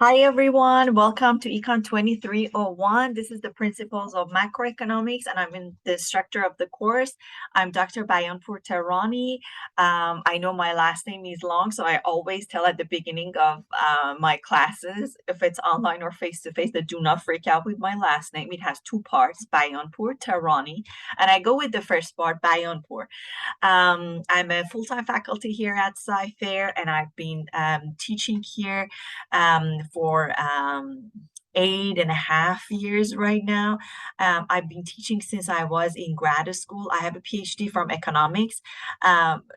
Hi everyone, welcome to Econ 2301. This is the Principles of Macroeconomics, and I'm in the instructor of the course. I'm Dr. Bayanpur Terani. I know my last name is long, so I always tell at the beginning of my classes, if it's online or face-to-face, that do not freak out with my last name. It has two parts, Bayanpur Terani, and I go with the first part, Bayanpur. I'm a full-time faculty here at Sci-Fair, and I've been teaching here for 8.5 years right now. I've been teaching since I was in grad school. I have a PhD from economics,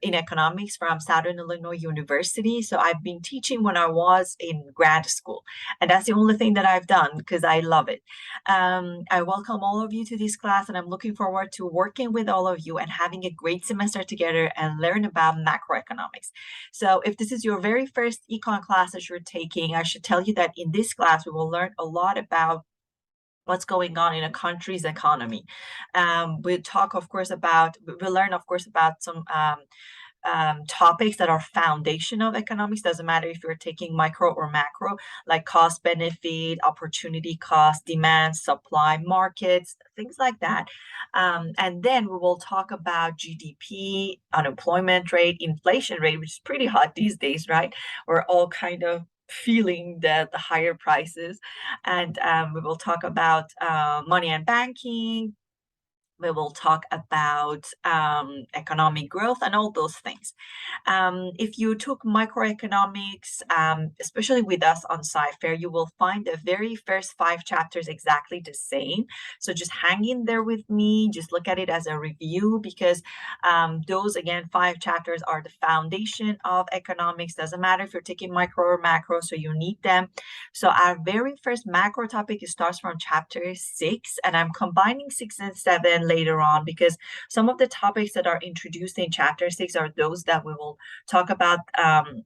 in economics from Southern Illinois University. So I've been teaching when I was in grad school, and that's the only thing that I've done because I love it. I welcome all of you to this class, and I'm looking forward to working with all of you and having a great semester together and learn about macroeconomics. So if this is your very first econ class that you're taking, I should tell you that in this class, we will learn a lot about what's going on in a country's economy. We'll learn, of course, about some topics that are foundation of economics. Doesn't matter if you're taking micro or macro, like cost benefit, opportunity cost, demand, supply, markets, things like that. And then we will talk about GDP, unemployment rate, inflation rate, which is pretty hot these days, right? We're all kind of feeling the higher prices. And we will talk about money and banking. We will talk about economic growth and all those things. If you took microeconomics, especially with us on Sci-Fair, you will find the very first 5 chapters exactly the same. So just hang in there with me. Just look at it as a review because those, again, 5 chapters are the foundation of economics. Doesn't matter if you're taking micro or macro, so you need them. So our very first macro topic starts from chapter 6, and I'm combining 6 and 7 later on because some of the topics that are introduced in chapter 6 are those that we will talk about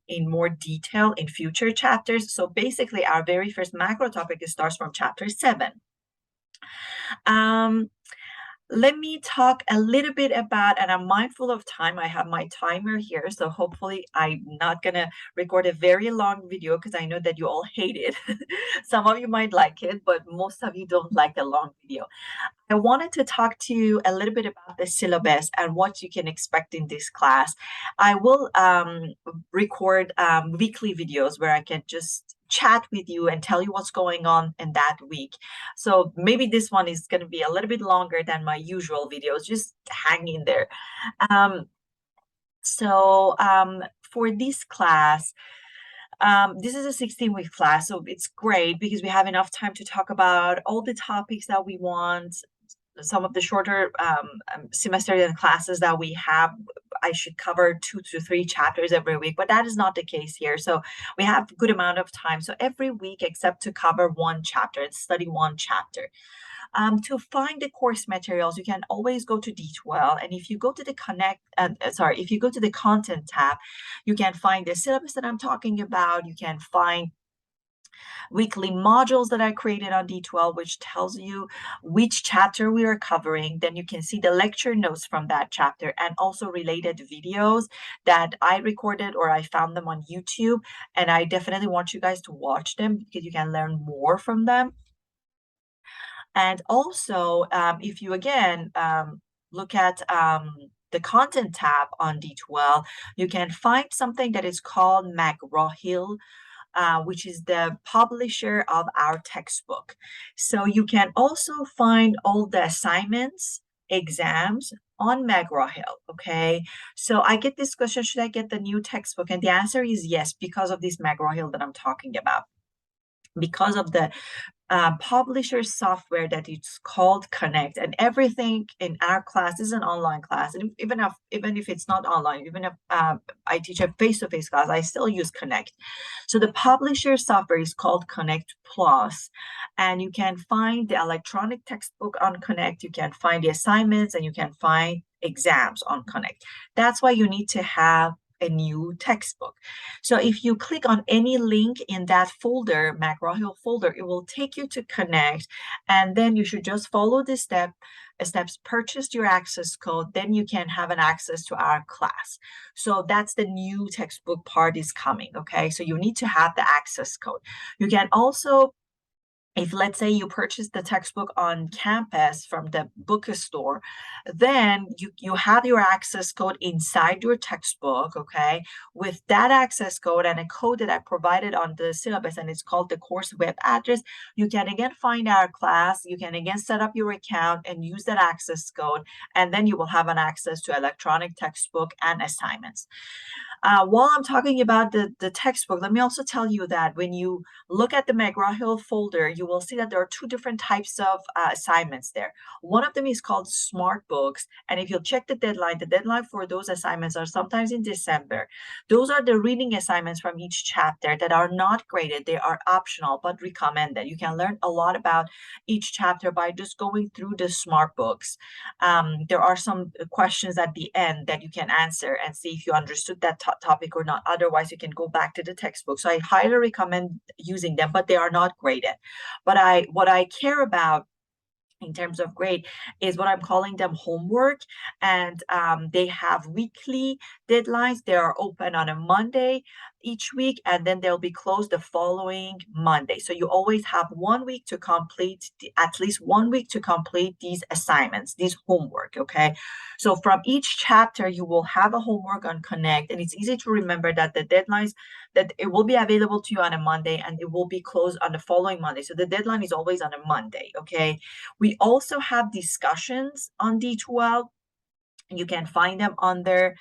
in more detail in future chapters. So basically, our very first macro topic starts from chapter 7. Um, let me talk a little bit about, and I'm mindful of time. I have my timer here, so hopefully I'm not gonna record a very long video because I know that you all hate it. Some of you might like it, but most of you don't like a long video. I wanted to talk to you a little bit about the syllabus and what you can expect in this class. I will record weekly videos where I can just chat with you and tell you what's going on in that week. So maybe this one is going to be a little bit longer than my usual videos. Just hang in there. Um, for this class, this is a 16-week class, so it's great because we have enough time to talk about all the topics that we want. Some of the shorter semester and classes that we have, I should cover 2 to 3 chapters every week, but that is not the case here. So we have a good amount of time. So every week, except to cover one chapter and study one chapter. To find the course materials, you can always go to D12. And if you go to the if you go to the content tab, you can find the syllabus that I'm talking about. You can find weekly modules that I created on D12, which tells you which chapter we are covering. Then you can see the lecture notes from that chapter and also related videos that I recorded or I found them on YouTube. And I definitely want you guys to watch them because you can learn more from them. And also, if you again look at the content tab on D12, you can find something that is called McGraw-Hill, which is the publisher of our textbook. So you can also find all the assignments, exams on McGraw-Hill, okay? So I get this question, should I get the new textbook? And the answer is yes, because of this McGraw-Hill that I'm talking about. Because of the publisher software that it's called Connect, and everything in our class is an online class. And even if it's not online, even if I teach a face-to-face class, I still use Connect. So the publisher software is called Connect Plus, and you can find the electronic textbook on Connect. You can find the assignments, and you can find exams on Connect. That's why you need to have a new textbook. So if you click on any link in that folder, McGraw-Hill folder, it will take you to Connect, and then you should just follow this step steps, purchase your access code, then you can have an access to our class. So that's the new textbook part is coming, okay? So you need to have the access code. You can also, if let's say you purchase the textbook on campus from the bookstore, then you have your access code inside your textbook, okay? With that access code and a code that I provided on the syllabus, and it's called the course web address, you can again find our class, you can again set up your account and use that access code, and then you will have an access to electronic textbook and assignments. While I'm talking about the textbook, let me also tell you that when you look at the McGraw-Hill folder, you will see that there are two different types of assignments there. One of them is called Smart Books, and if you'll check the deadline for those assignments are sometimes in December. Those are the reading assignments from each chapter that are not graded. They are optional, but recommended. You can learn a lot about each chapter by just going through the Smart Books. There are some questions at the end that you can answer and see if you understood that topic or not. Otherwise, you can go back to the textbook. So I highly recommend using them, but they are not graded. But what I care about in terms of grade is what I'm calling them homework, and they have weekly deadlines. They are open on a Monday each week, and then they'll be closed the following Monday. So you always have 1 week to complete, at least 1 week to complete these assignments, these homework, okay? So from each chapter, you will have a homework on Connect, and it's easy to remember that the deadlines, that it will be available to you on a Monday, and it will be closed on the following Monday. So the deadline is always on a Monday, okay? We also have discussions on D12. You can find them under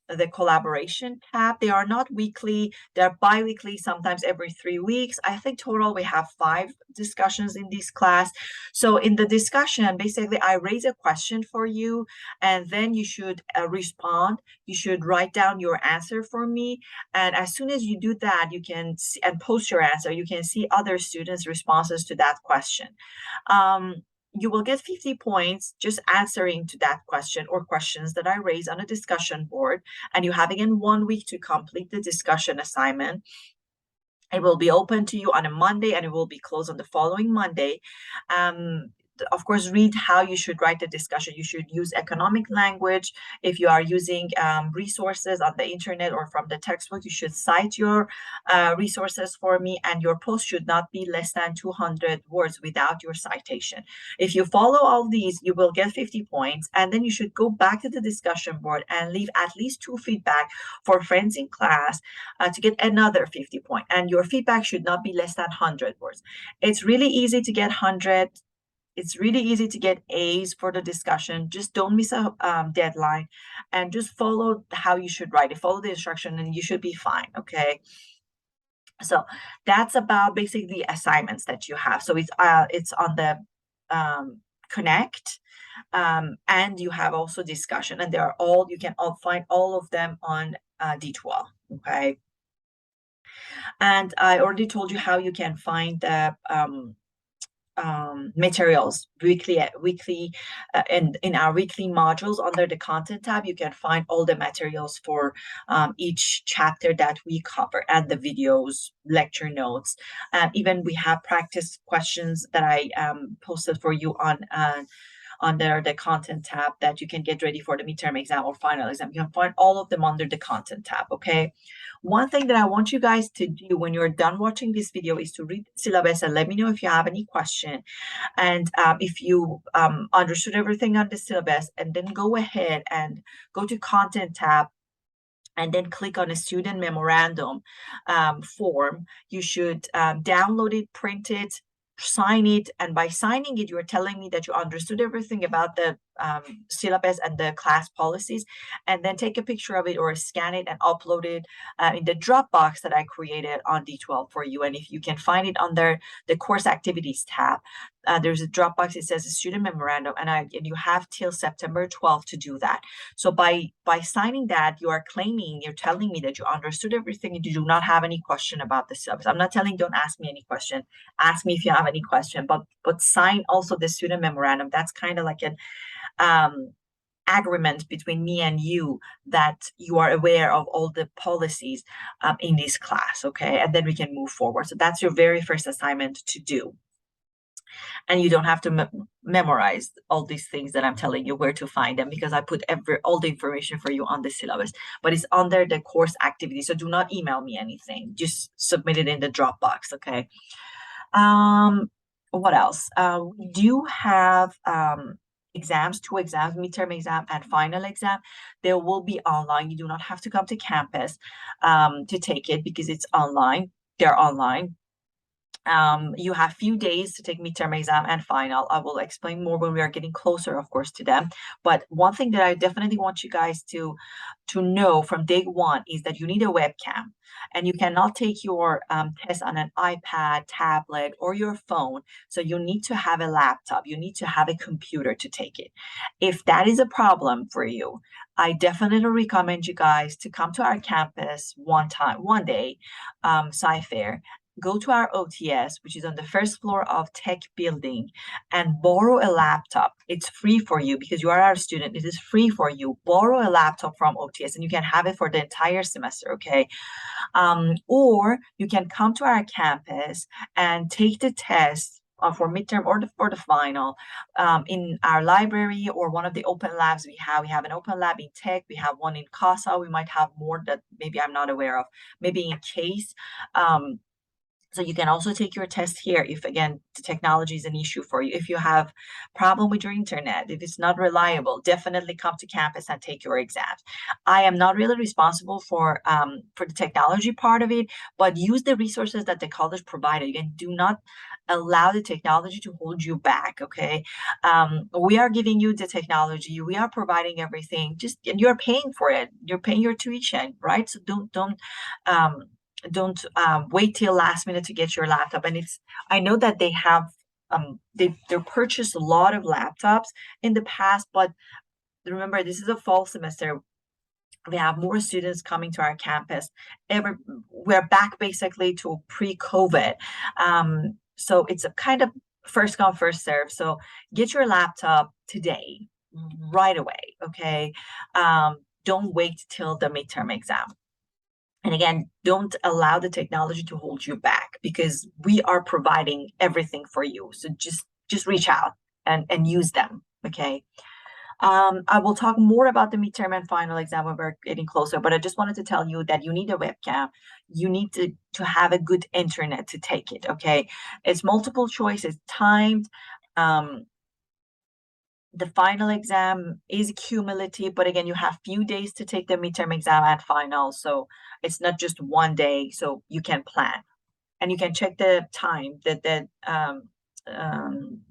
the collaboration tab. They are not weekly, they're bi-weekly, sometimes every 3 weeks. I think total we have 5 discussions in this class. So in the discussion, basically I raise a question for you, and then you should respond. You should write down your answer for me. And as soon as you do that, you can see, and post your answer, you can see other students' responses to that question. You will get 50 points just answering to that question or questions that I raise on a discussion board. And you have again 1 week to complete the discussion assignment. It will be open to you on a Monday and it will be closed on the following Monday. Of course, read how you should write the discussion. You should use economic language. If you are using resources on the internet or from the textbook, you should cite your resources for me, and your post should not be less than 200 words without your citation. If you follow all these, you will get 50 points, and then you should go back to the discussion board and leave at least 2 feedback for friends in class to get another 50 points. And your feedback should not be less than 100 words. It's really easy to get 100. It's really easy to get A's for the discussion. Just don't miss a deadline, and just follow how you should write it. Follow the instruction and you should be fine, okay? So that's about basically the assignments that you have. So it's on the Connect, and you have also discussion, and you can find all of them on D12, okay? And I already told you how you can find the materials weekly and in our weekly modules under the content tab. You can find all the materials for each chapter that we cover, and the videos, lecture notes, and even we have practice questions that I posted for you on under the content tab that you can get ready for the midterm exam or final exam. You can find all of them under the content tab, okay? One thing that I want you guys to do when you're done watching this video is to read the syllabus and let me know if you have any question. And if you understood everything on the syllabus, and then go ahead and go to content tab and then click on a student memorandum form. You should download it, print it, sign it, and by signing it, you're telling me that you understood everything about the syllabus and the class policies, and then take a picture of it or scan it and upload it in the Dropbox that I created on D12 for you. And if you can find it under the course activities tab, there's a Dropbox. It says a student memorandum, and you have till September 12th to do that. So by signing that, you are claiming, you're telling me that you understood everything and you do not have any question about the syllabus. I'm not telling you don't ask me any question. Ask me if you have any question, but sign also the student memorandum. That's kind of like an agreement between me and you that you are aware of all the policies in this class, okay? And then we can move forward. So that's your very first assignment to do. And you don't have to memorize all these things that I'm telling you where to find them, because I put all the information for you on the syllabus, but it's under the course activity. So do not email me anything. Just submit it in the Dropbox, okay? What else? We do have exams, two exams, midterm exam and final exam. They will be online. You do not have to come to campus to take it because it's online. They're online. You have few days to take midterm exam and final. I will explain more when we are getting closer, of course, to them. But one thing that I definitely want you guys to know from day one is that you need a webcam, and you cannot take your test on an iPad, tablet, or your phone. So you need to have a laptop. You need to have a computer to take it. If that is a problem for you, I definitely recommend you guys to come to our campus one day, Sci-Fair. Go to our OTS, which is on the first floor of Tech Building, and borrow a laptop. It's free for you because you are our student. It is free for you. Borrow a laptop from OTS and you can have it for the entire semester, okay? Or you can come to our campus and take the test for midterm or for the final in our library or one of the open labs we have. We have an open lab in tech. We have one in CASA. We might have more that maybe I'm not aware of. Maybe in case. So you can also take your test here if, again, the technology is an issue for you. If you have problem with your internet, if it's not reliable, definitely come to campus and take your exams. I am not really responsible for the technology part of it, but use the resources that the college provided. Again, do not allow the technology to hold you back, okay? We are giving you the technology. We are providing everything. Just, and you're paying for it. You're paying your tuition, right? So don't wait till last minute to get your laptop. And it's, I know that they have they purchased a lot of laptops in the past, but remember, this is a fall semester. We have more students coming to our campus. We're back basically to pre-COVID. So it's a kind of first come, first serve. So get your laptop today, right away, okay? Don't wait till the midterm exam. And again, don't allow the technology to hold you back because we are providing everything for you. So just reach out and use them, okay? I will talk more about the midterm and final exam when we're getting closer, but I just wanted to tell you that you need a webcam. You need to have a good internet to take it, okay? It's multiple choice, it's timed. The final exam is cumulative, but again, you have few days to take the midterm exam and final. So it's not just one day, so you can plan. And you can check the time, the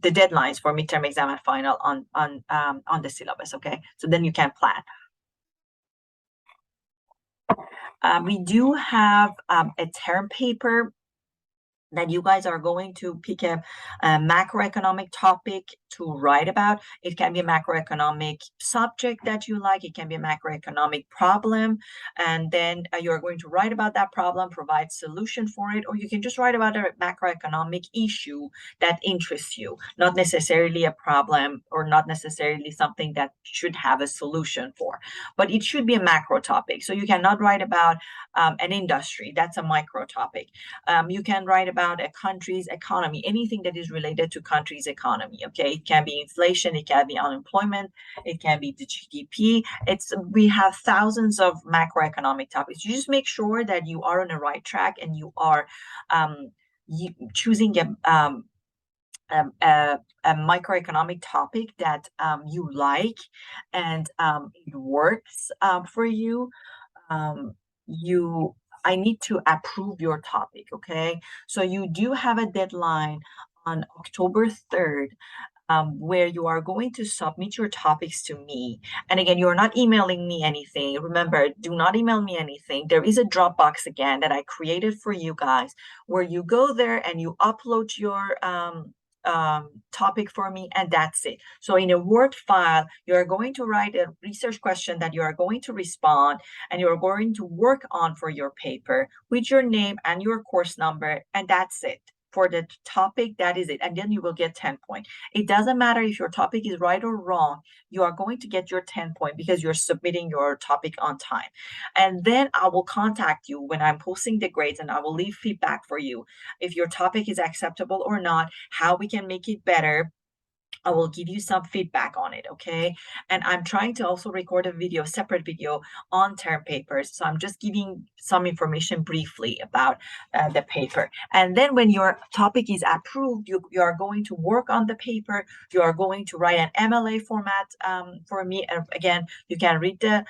deadlines for midterm exam and final on the syllabus, okay? So then you can plan. We do have a term paper that you guys are going to pick a macroeconomic topic to write about. It can be a macroeconomic subject that you like. It can be a macroeconomic problem. And then you're going to write about that problem, provide solution for it, or you can just write about a macroeconomic issue that interests you, not necessarily a problem or not necessarily something that should have a solution for, but it should be a macro topic. So you cannot write about an industry. That's a micro topic. You can write about a country's economy, anything that is related to country's economy, okay? It can be inflation, it can be unemployment, it can be the GDP. We have thousands of macroeconomic topics. You just make sure that you are on the right track and you are choosing a microeconomic topic that you like and it works for you. I need to approve your topic, okay? So you do have a deadline on October 3rd where you are going to submit your topics to me. And again, you're not emailing me anything. Remember, do not email me anything. There is a Dropbox again that I created for you guys where you go there and you upload your topic for me, and that's it. So in a Word file, you're going to write a research question that you are going to respond and you're going to work on for your paper with your name and your course number, and that's it. for the topic, that is it. And then you will get 10 points. It doesn't matter if your topic is right or wrong, you are going to get your 10 points because you're submitting your topic on time. And then I will contact you when I'm posting the grades, and I will leave feedback for you if your topic is acceptable or not, how we can make it better. I will give you some feedback on it, okay? And I'm trying to also record a video, separate video on term papers. So I'm just giving some information briefly about the paper. And then when your topic is approved, you are going to work on the paper. You are going to write an MLA format for me. Again, you can read the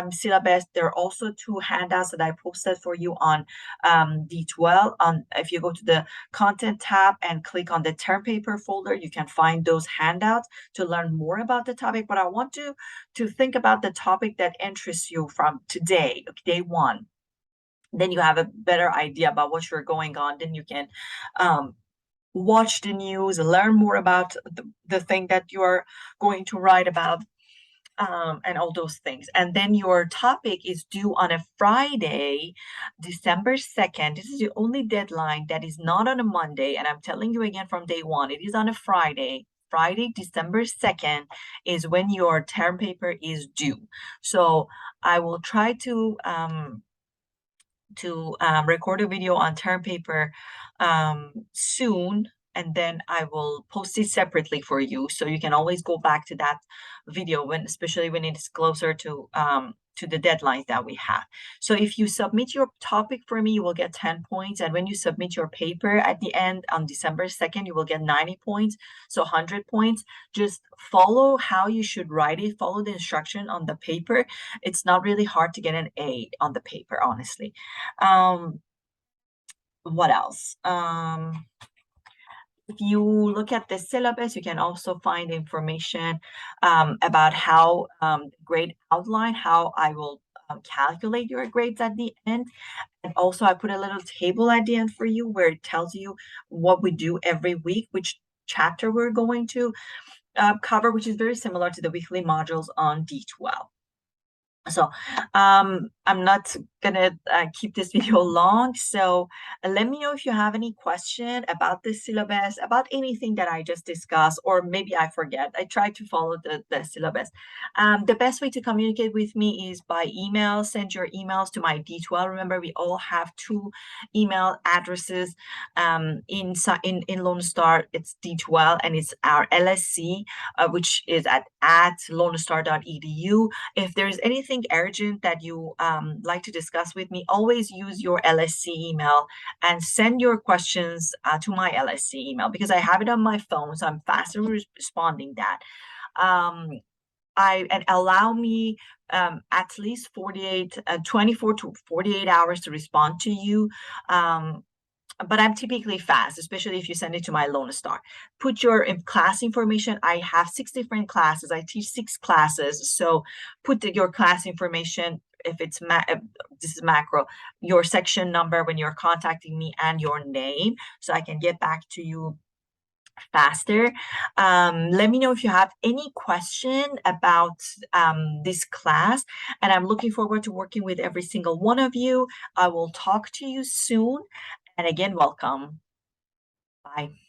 syllabus. There are also 2 handouts that I posted for you on D12. If you go to the content tab and click on the term paper folder, you can find those handouts to learn more about the topic. But I want to think about the topic that interests you from today, day 1. Then you have a better idea about what you're going on. Then you can watch the news, learn more about the thing that you are going to write about. And all those things. And then your topic is due on a Friday, December 2nd. This is the only deadline that is not on a Monday. And I'm telling you again from day 1, it is on a Friday. Friday, December 2nd is when your term paper is due. So I will try to record a video on term paper soon, and then I will post it separately for you, so you can always go back to that video especially when it's closer to the deadlines that we have. So if you submit your topic for me, you will get 10 points, and when you submit your paper at the end on December 2nd, you will get 90 points, so 100 points. Just follow how you should write it, follow the instruction on the paper. It's not really hard to get an A on the paper, honestly. What else? If you look at the syllabus, you can also find information about how grade outline, how I will calculate your grades at the end. And also I put a little table at the end for you where it tells you what we do every week, which chapter we're going to cover, which is very similar to the weekly modules on D12. So I'm not gonna keep this video long, so let me know if you have any question about the syllabus, about anything that I just discussed, or maybe I forget. I try to follow the syllabus. The best way to communicate with me is by email. Send your emails to my D12. Remember, we all have 2 email addresses in Lone Star. It's D12 and it's our LSC, which is at lonestar.edu. If there's anything urgent that you like to discuss with me, always use your LSC email and send your questions to my LSC email, because I have it on my phone, so I'm faster responding that. And allow me at least 24 to 48 hours to respond to you. But I'm typically fast, especially if you send it to my Lone Star. Put your class information. I have 6 different classes. I teach 6 classes. So put your class information, if it's this is macro, your section number when you're contacting me, and your name, so I can get back to you faster. Let me know if you have any question about this class, and I'm looking forward to working with every single one of you. I will talk to you soon. And again, welcome. Bye.